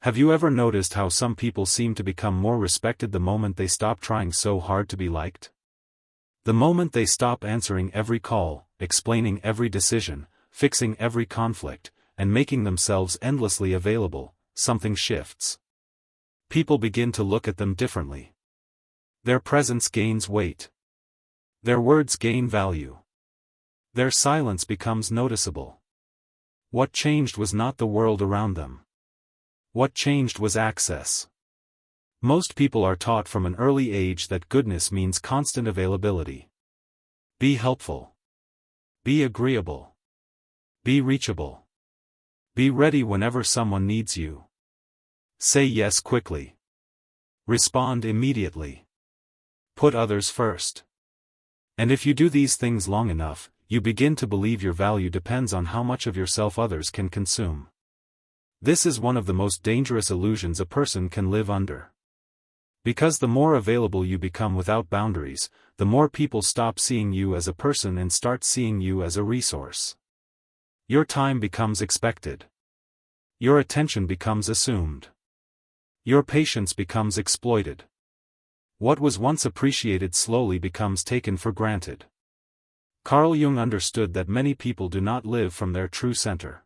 Have you ever noticed how some people seem to become more respected the moment they stop trying so hard to be liked? The moment they stop answering every call, explaining every decision, fixing every conflict, and making themselves endlessly available, something shifts. People begin to look at them differently. Their presence gains weight. Their words gain value. Their silence becomes noticeable. What changed was not the world around them. What changed was access. Most people are taught from an early age that goodness means constant availability. Be helpful. Be agreeable. Be reachable. Be ready whenever someone needs you. Say yes quickly. Respond immediately. Put others first. And if you do these things long enough, you begin to believe your value depends on how much of yourself others can consume. This is one of the most dangerous illusions a person can live under. Because the more available you become without boundaries, the more people stop seeing you as a person and start seeing you as a resource. Your time becomes expected. Your attention becomes assumed. Your patience becomes exploited. What was once appreciated slowly becomes taken for granted. Carl Jung understood that many people do not live from their true center.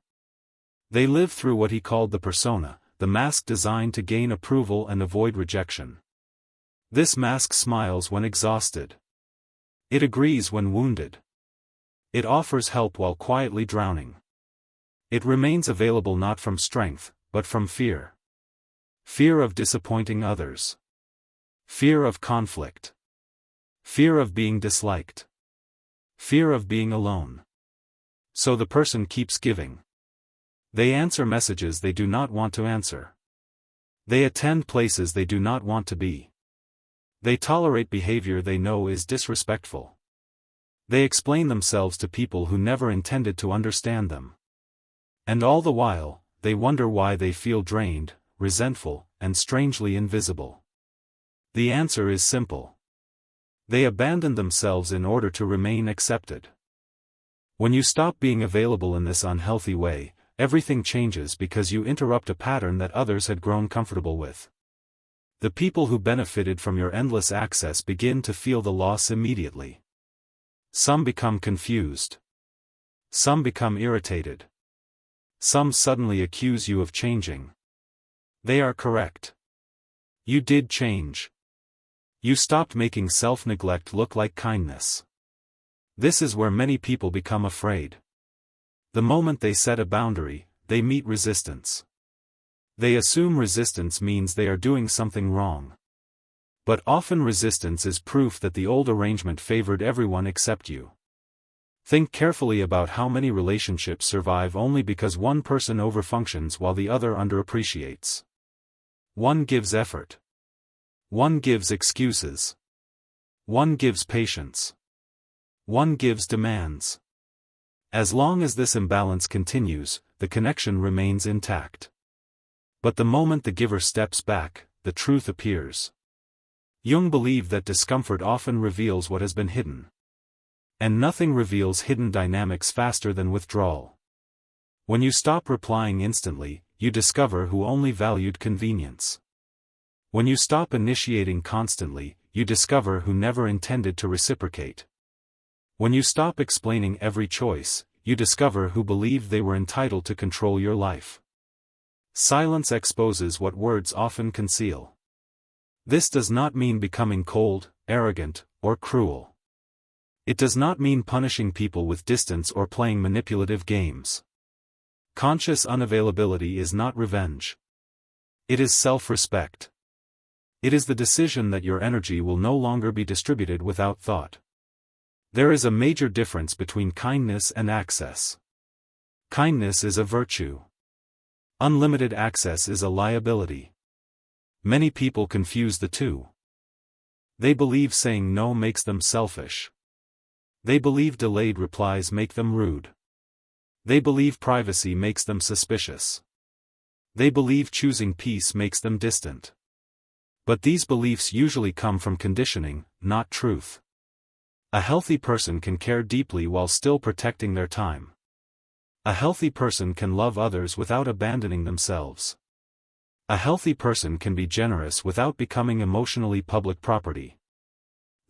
They live through what he called the persona, the mask designed to gain approval and avoid rejection. This mask smiles when exhausted. It agrees when wounded. It offers help while quietly drowning. It remains available not from strength, but from fear. Fear of disappointing others. Fear of conflict. Fear of being disliked. Fear of being alone. So the person keeps giving. They answer messages they do not want to answer. They attend places they do not want to be. They tolerate behavior they know is disrespectful. They explain themselves to people who never intended to understand them. And all the while, they wonder why they feel drained, resentful, and strangely invisible. The answer is simple. They abandon themselves in order to remain accepted. When you stop being available in this unhealthy way, everything changes because you interrupt a pattern that others had grown comfortable with. The people who benefited from your endless access begin to feel the loss immediately. Some become confused. Some become irritated. Some suddenly accuse you of changing. They are correct. You did change. You stopped making self-neglect look like kindness. This is where many people become afraid. The moment they set a boundary, they meet resistance. They assume resistance means they are doing something wrong. But often resistance is proof that the old arrangement favored everyone except you. Think carefully about how many relationships survive only because one person overfunctions while the other underappreciates. One gives effort. One gives excuses. One gives patience. One gives demands. As long as this imbalance continues, the connection remains intact. But the moment the giver steps back, the truth appears. Jung believed that discomfort often reveals what has been hidden. And nothing reveals hidden dynamics faster than withdrawal. When you stop replying instantly, you discover who only valued convenience. When you stop initiating constantly, you discover who never intended to reciprocate. When you stop explaining every choice, you discover who believed they were entitled to control your life. Silence exposes what words often conceal. This does not mean becoming cold, arrogant, or cruel. It does not mean punishing people with distance or playing manipulative games. Conscious unavailability is not revenge. It is self-respect. It is the decision that your energy will no longer be distributed without thought. There is a major difference between kindness and access. Kindness is a virtue. Unlimited access is a liability. Many people confuse the two. They believe saying no makes them selfish. They believe delayed replies make them rude. They believe privacy makes them suspicious. They believe choosing peace makes them distant. But these beliefs usually come from conditioning, not truth. A healthy person can care deeply while still protecting their time. A healthy person can love others without abandoning themselves. A healthy person can be generous without becoming emotionally public property.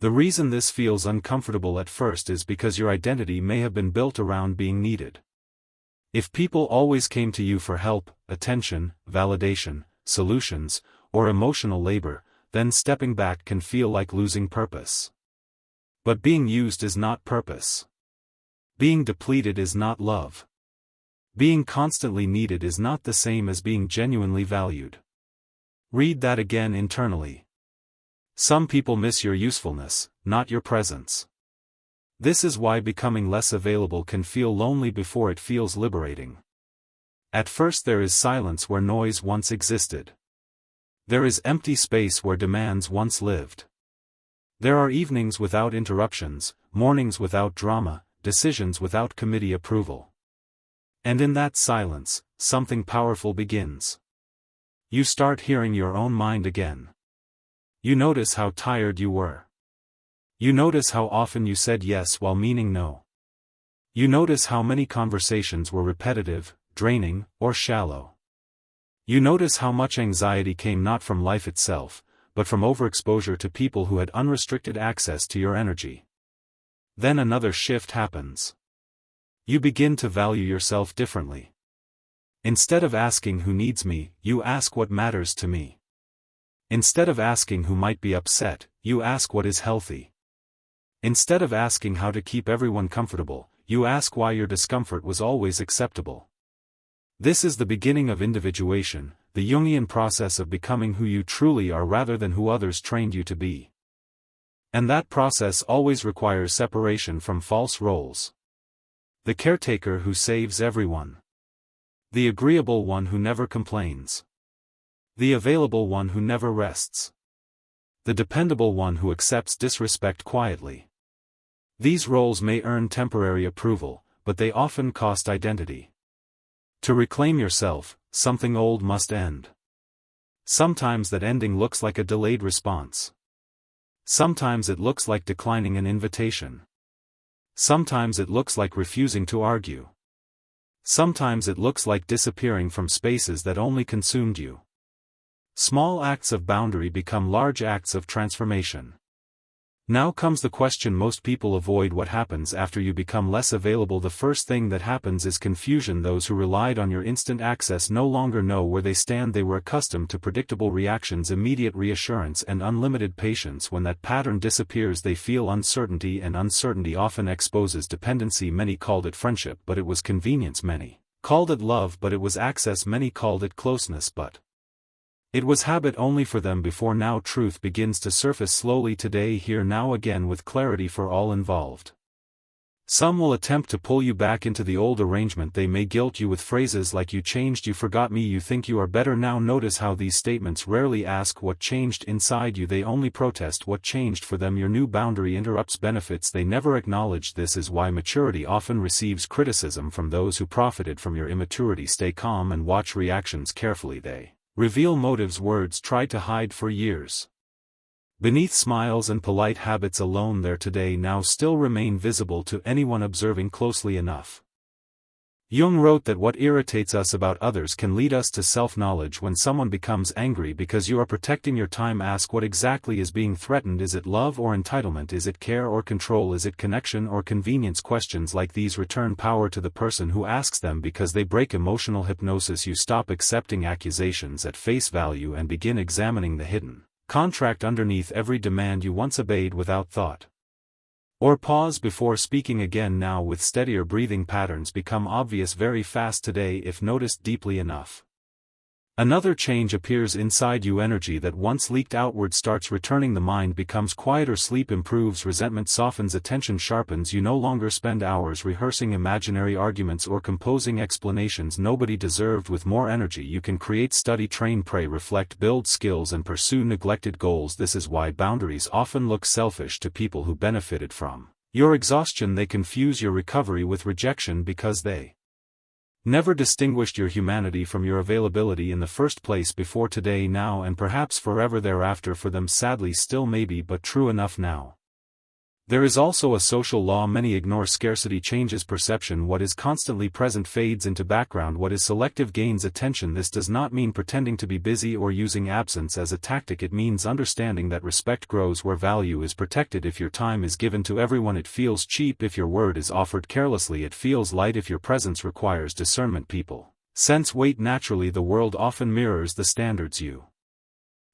The reason this feels uncomfortable at first is because your identity may have been built around being needed. If people always came to you for help, attention, validation, solutions, or emotional labor, then stepping back can feel like losing purpose. But being used is not purpose. Being depleted is not love. Being constantly needed is not the same as being genuinely valued. Read that again internally. Some people miss your usefulness, not your presence. This is why becoming less available can feel lonely before it feels liberating. At first there is silence where noise once existed. There is empty space where demands once lived. There are evenings without interruptions, mornings without drama, decisions without committee approval. And in that silence, something powerful begins. You start hearing your own mind again. You notice how tired you were. You notice how often you said yes while meaning no. You notice how many conversations were repetitive, draining, or shallow. You notice how much anxiety came not from life itself, but from overexposure to people who had unrestricted access to your energy. Then another shift happens. You begin to value yourself differently. Instead of asking who needs me, you ask what matters to me. Instead of asking who might be upset, you ask what is healthy. Instead of asking how to keep everyone comfortable, you ask why your discomfort was always acceptable. This is the beginning of individuation, the Jungian process of becoming who you truly are rather than who others trained you to be. And that process always requires separation from false roles. The caretaker who saves everyone. The agreeable one who never complains. The available one who never rests. The dependable one who accepts disrespect quietly. These roles may earn temporary approval, but they often cost identity. To reclaim yourself, something old must end. Sometimes that ending looks like a delayed response. Sometimes it looks like declining an invitation. Sometimes it looks like refusing to argue. Sometimes it looks like disappearing from spaces that only consumed you. Small acts of boundary become large acts of transformation. Now comes the question most people avoid: what happens after you become less available? The first thing that happens is confusion. Those who relied on your instant access no longer know where they stand. They were accustomed to predictable reactions, immediate reassurance, and unlimited patience. When that pattern disappears, they feel uncertainty, and uncertainty often exposes dependency. Many called it friendship, but it was convenience. Many called it love, but it was access. Many called it closeness, but it was habit only for them before. Now truth begins to surface slowly today, here, now, again, with clarity for all involved. Some will attempt to pull you back into the old arrangement. They may guilt you with phrases like "you changed, you forgot me, you think you are better now." Notice how these statements rarely ask what changed inside you. They only protest what changed for them. Your new boundary interrupts benefits they never acknowledged. This is why maturity often receives criticism from those who profited from your immaturity. Stay calm and watch reactions carefully. They reveal motives words tried to hide for years. Beneath smiles and polite habits alone, there today now still remain visible to anyone observing closely enough. Jung wrote that what irritates us about others can lead us to self-knowledge. When someone becomes angry because you are protecting your time, ask what exactly is being threatened. Is it love or entitlement? Is it care or control? Is it connection or convenience? Questions like these return power to the person who asks them because they break emotional hypnosis. You stop accepting accusations at face value and begin examining the hidden contract underneath every demand you once obeyed without thought or pause before speaking again. Now, with steadier breathing, patterns become obvious very fast today if noticed deeply enough. Another change appears inside you. Energy that once leaked outward starts returning. The mind becomes quieter, sleep improves, resentment softens, attention sharpens. You no longer spend hours rehearsing imaginary arguments or composing explanations nobody deserved. With more energy, you can create, study, train, pray, reflect, build skills, and pursue neglected goals. This is why boundaries often look selfish to people who benefited from your exhaustion. They confuse your recovery with rejection because they never distinguished your humanity from your availability in the first place. Before today, now, and perhaps forever thereafter for them. Sadly, still maybe, but true enough now. There is also a social law many ignore: scarcity changes perception. What is constantly present fades into background. What is selective gains attention. This does not mean pretending to be busy or using absence as a tactic. It means understanding that respect grows where value is protected. If your time is given to everyone, it feels cheap. If your word is offered carelessly, it feels light. If your presence requires discernment, people sense weight naturally. The world often mirrors the standards you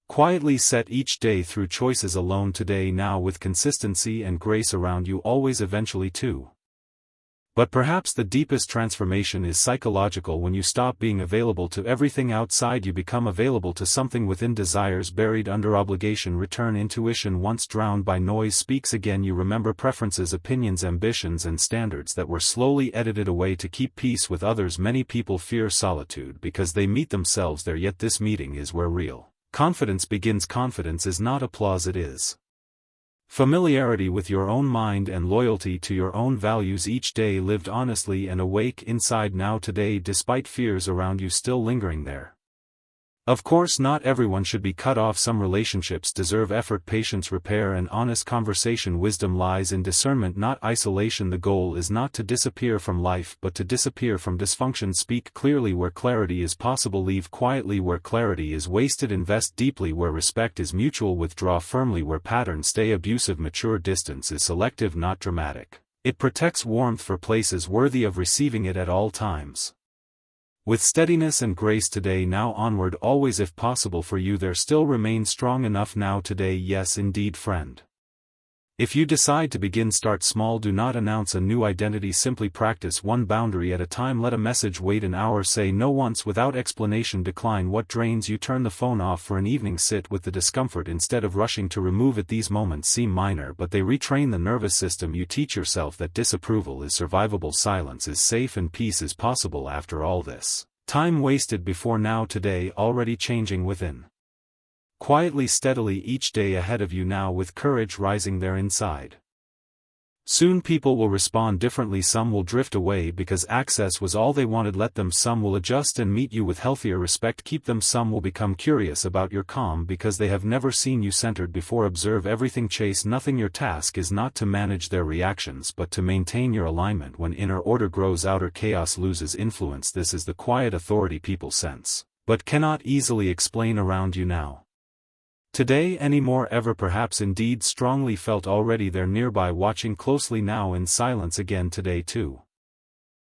quietly set each day through choices alone. Today, now, with consistency and grace around you, always, eventually too. But perhaps the deepest transformation is psychological. When you stop being available to everything outside, you become available to something within. Desires buried under obligation return. Intuition once drowned by noise speaks again. You remember preferences, opinions, ambitions, and standards that were slowly edited away to keep peace with others. Many people fear solitude because they meet themselves there, yet this meeting is where real confidence begins. Confidence is not applause, it is familiarity with your own mind and loyalty to your own values. Each day lived honestly and awake inside. Now, today, despite fears around you still lingering there. Of course, not everyone should be cut off. Some relationships deserve effort, patience, repair, and honest conversation. Wisdom lies in discernment, not isolation. The goal is not to disappear from life, but to disappear from dysfunction. Speak clearly where clarity is possible. Leave quietly where clarity is wasted. Invest deeply where respect is mutual. Withdraw firmly where patterns stay abusive. Mature distance is selective, not dramatic. It protects warmth for places worthy of receiving it at all times. With steadiness and grace today, now, onward, always. If possible for you, there still remain strong enough now today. Yes, indeed, friend. If you decide to begin, start small. Do not announce a new identity, simply practice one boundary at a time. Let a message wait an hour. Say no once without explanation. Decline what drains you. Turn the phone off for an evening. Sit with the discomfort instead of rushing to remove it. These moments seem minor, but they retrain the nervous system. You teach yourself that disapproval is survivable, silence is safe, and peace is possible. After all this time wasted before, now, today, already changing within. Quietly, steadily, each day ahead of you now, with courage rising there inside. Soon people will respond differently. Some will drift away because access was all they wanted. Let them. Some will adjust and meet you with healthier respect. Keep them. Some will become curious about your calm because they have never seen you centered before. Observe everything, chase nothing. Your task is not to manage their reactions but to maintain your alignment. When inner order grows, outer chaos loses influence. This is the quiet authority people sense, but cannot easily explain around you now. Today, any more ever, perhaps, indeed, strongly felt already there nearby, watching closely now in silence again today too.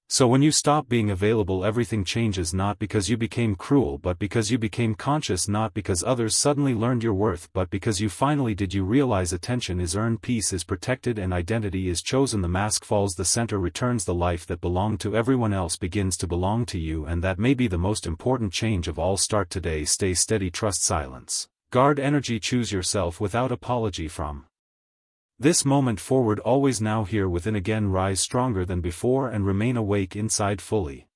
So when you stop being available, everything changes, not because you became cruel but because you became conscious, not because others suddenly learned your worth but because you finally did. You realize attention is earned, peace is protected, and identity is chosen. The mask falls, the center returns, the life that belonged to everyone else begins to belong to you, and that may be the most important change of all. Start today, stay steady, trust silence. Guard energy, choose yourself without apology. From this moment forward, always, now, here within again, rise stronger than before and remain awake inside fully.